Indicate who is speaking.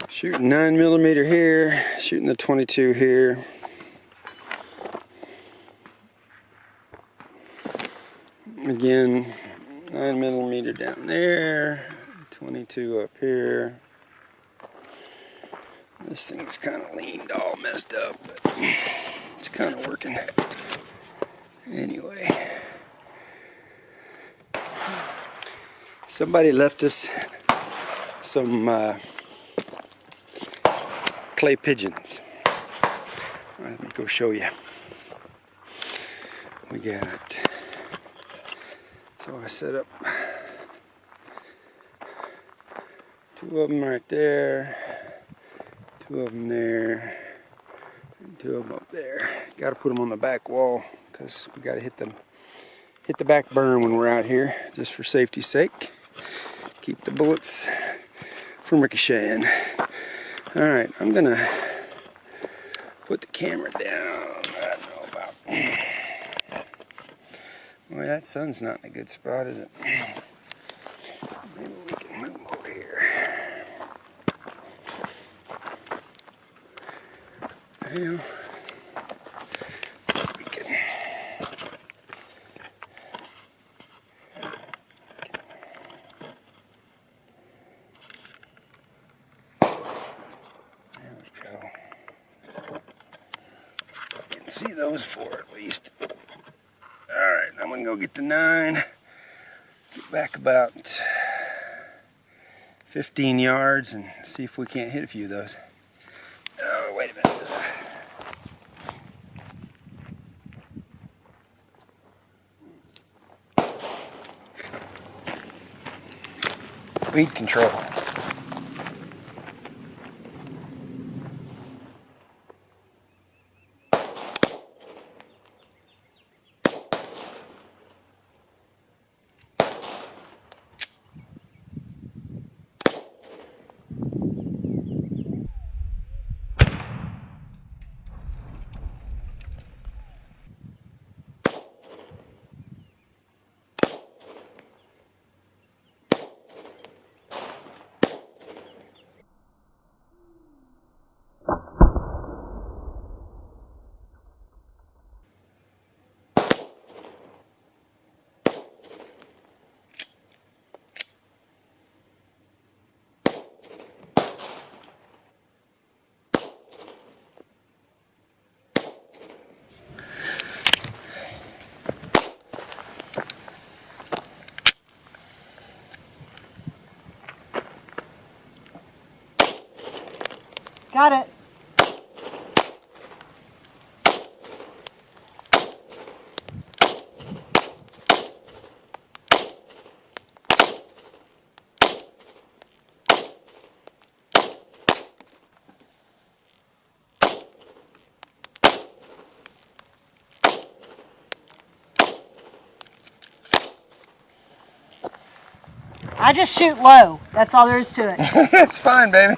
Speaker 1: Shooting 9mm here, shooting the 22 here. Again, 9mm down there, 22 up here. This thing's kind of leaned, all messed up, but it's kind of working. Anyway, somebody left us some clay pigeons. All right, let me go show you. We got, so I set up 2 of them right there, 2 of them there, and 2 of them up there. Got to put them on the back wall because we got to hit the back burn when we're out here, just for safety's sake. Keep the bullets from ricocheting. All right, I'm gonna put the camera down. I don't know about. Boy, that sun's not in a good spot, is it? Maybe we can move over here. Well, we can. There we go. You can see those 4 at least. Alright, I'm gonna go get the 9. Get back about 15 yards and see if we can't hit a few of those. Oh, wait a minute. Weed control.
Speaker 2: Got it. I just shoot low. That's all there is to it.
Speaker 1: It's fine, baby.